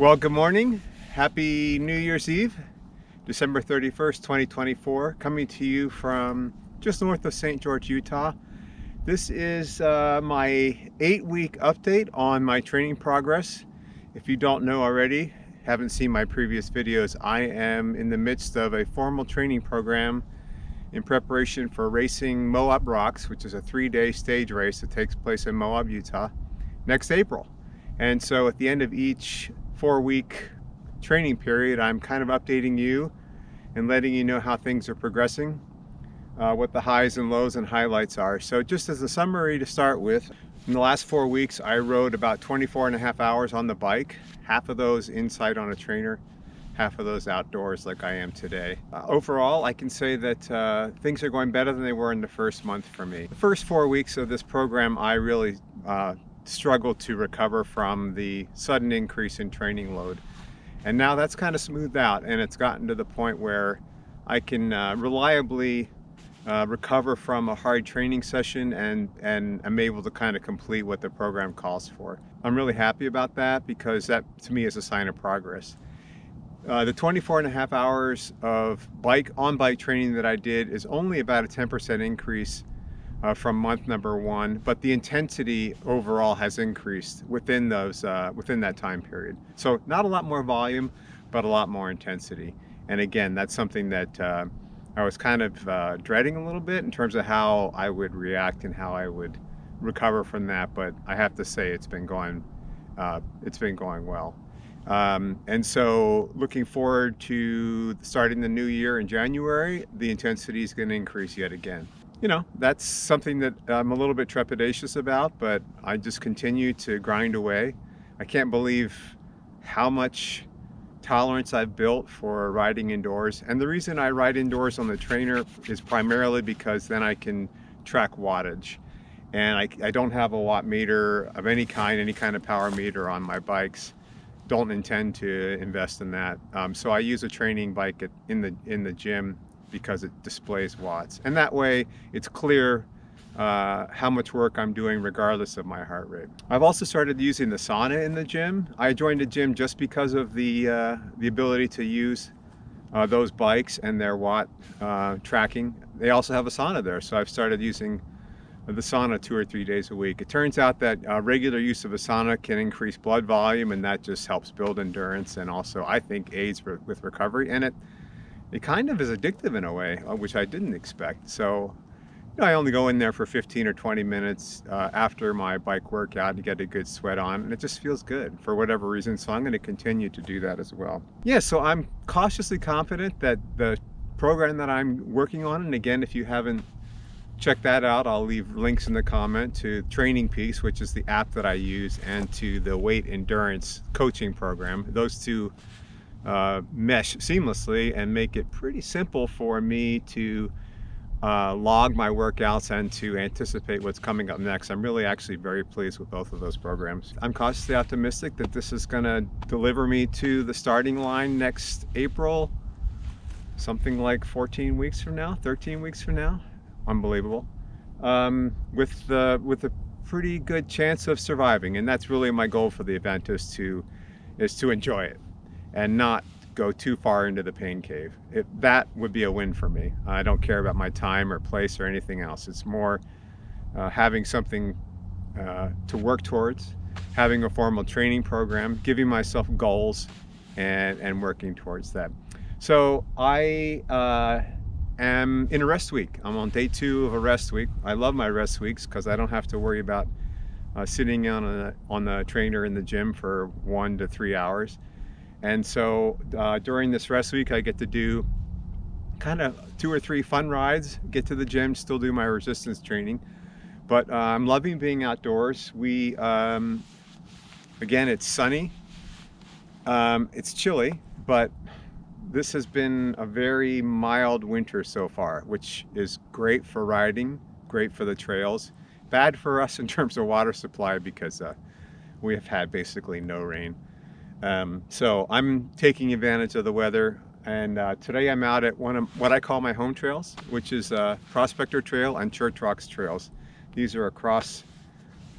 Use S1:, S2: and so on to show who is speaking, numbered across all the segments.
S1: Well, good morning. Happy New Year's Eve, December 31st, 2024, coming to you from just north of St. George, Utah. This is my 8-week update on my training progress. If you don't know already, haven't seen my previous videos, I am in the midst of a formal training program in preparation for racing Moab Rocks, which is a 3-day stage race that takes place in Moab, Utah, next April. And so at the end of each 4-week training period, I'm kind of updating you and letting you know how things are progressing, what the highs and lows and highlights are. So just as a summary to start with, in the last 4 weeks, I rode about 24.5 hours on the bike, half of those inside on a trainer, half of those outdoors like I am today. Overall, I can say that things are going better than they were in the first month for me. The first 4 weeks of this program, I really struggled to recover from the sudden increase in training load. And now that's kind of smoothed out, and it's gotten to the point where I can reliably recover from a hard training session and I'm able to kind of complete what the program calls for. I'm really happy about that because that to me is a sign of progress. The 24.5 hours of on-bike training that I did is only about a 10% increase from month number 1, but the intensity overall has increased within that time period. So not a lot more volume, but a lot more intensity. And again, that's something that I was kind of dreading a little bit in terms of how I would react and how I would recover from that. But I have to say it's been going well. And so looking forward to starting the new year in January, the intensity is going to increase yet again. You know, that's something that I'm a little bit trepidatious about, but I just continue to grind away. I can't believe how much tolerance I've built for riding indoors. And the reason I ride indoors on the trainer is primarily because then I can track wattage. And I don't have a watt meter of any kind of power meter on my bikes. Don't intend to invest in that. So I use a training bike in the gym because it displays watts, and that way it's clear how much work I'm doing regardless of my heart rate. I've also started using the sauna in the gym. I joined the gym just because of the ability to use those bikes and their watt tracking. They also have a sauna there, so I've started using the sauna 2 or 3 days a week. It turns out that regular use of a sauna can increase blood volume, and that just helps build endurance and also I think aids with recovery. And it kind of is addictive in a way, which I didn't expect. So, you know, I only go in there for 15 or 20 minutes after my bike workout to get a good sweat on, and it just feels good for whatever reason. So I'm going to continue to do that as well. Yeah, so I'm cautiously confident that the program that I'm working on, and again, if you haven't checked that out, I'll leave links in the comment to Training Peaks, which is the app that I use, and to the weight endurance coaching program. Those two mesh seamlessly and make it pretty simple for me to log my workouts and to anticipate what's coming up next. I'm really actually very pleased with both of those programs. I'm cautiously optimistic that this is going to deliver me to the starting line next April, something like 14 weeks from now, 13 weeks from now. Unbelievable. With a pretty good chance of surviving, and that's really my goal for the event, is to enjoy it and not go too far into the pain cave. That would be a win for me. I don't care about my time or place or anything else. It's more having something to work towards, having a formal training program, giving myself goals, and working towards that. So I am in a rest week. I'm on day 2 of a rest week. I love my rest weeks because I don't have to worry about sitting on the trainer in the gym for 1 to 3 hours. And so during this rest week, I get to do kind of 2 or 3 fun rides, get to the gym, still do my resistance training. But I'm loving being outdoors. Again, it's sunny, it's chilly, but this has been a very mild winter so far, which is great for riding, great for the trails, bad for us in terms of water supply because we have had basically no rain. So I'm taking advantage of the weather, and today I'm out at one of what I call my home trails, which is Prospector Trail and Church Rocks trails. These are across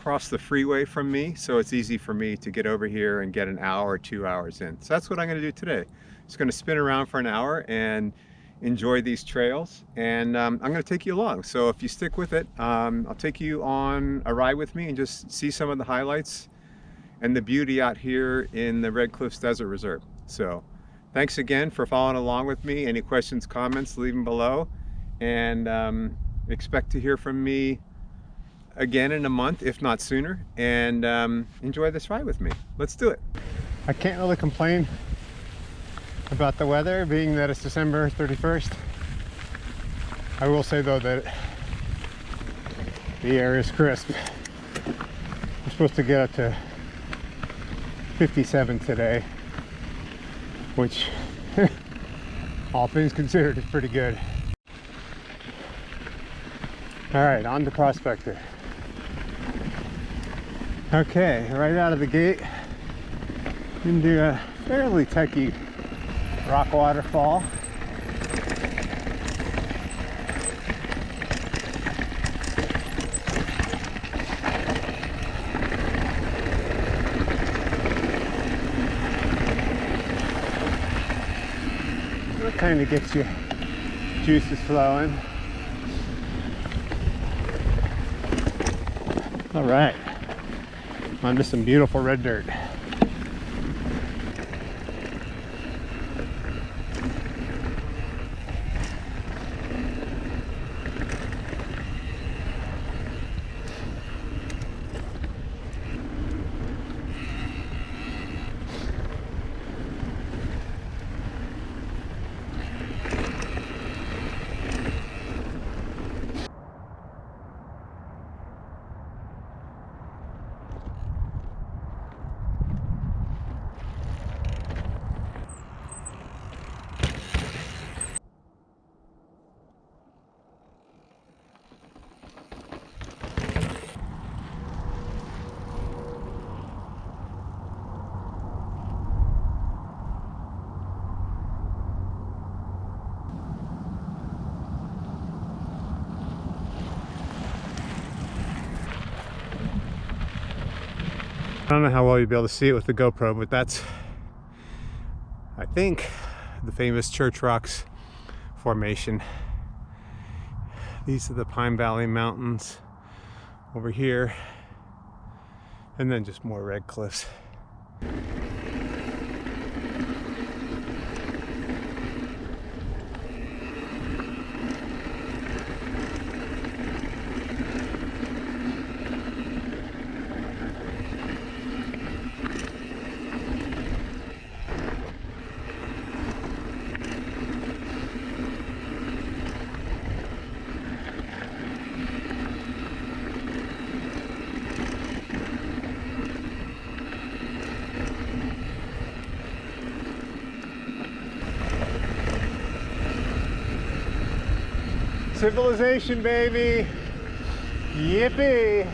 S1: across the freeway from me, so it's easy for me to get over here and get an hour or 2 hours in. So that's what I'm going to do today. Just going to spin around for an hour and enjoy these trails, and I'm going to take you along. So if you stick with it, I'll take you on a ride with me and just see some of the highlights and the beauty out here in the Red Cliffs Desert Reserve. So thanks again for following along with me. Any questions, comments, leave them below, and expect to hear from me again in a month, if not sooner, and enjoy this ride with me. Let's do it. I can't really complain about the weather, being that it's December 31st. I will say though that the air is crisp. We're supposed to get up to 57 today, which all things considered is pretty good. All right, on to Prospector. Okay, right out of the gate into a fairly techy rock waterfall. That kind of gets your juices flowing. All right, onto some beautiful red dirt. I don't know how well you'll be able to see it with the GoPro, but that's, I think, the famous Church Rocks formation. These are the Pine Valley Mountains over here, and then just more red cliffs. Civilization, baby. Yippee.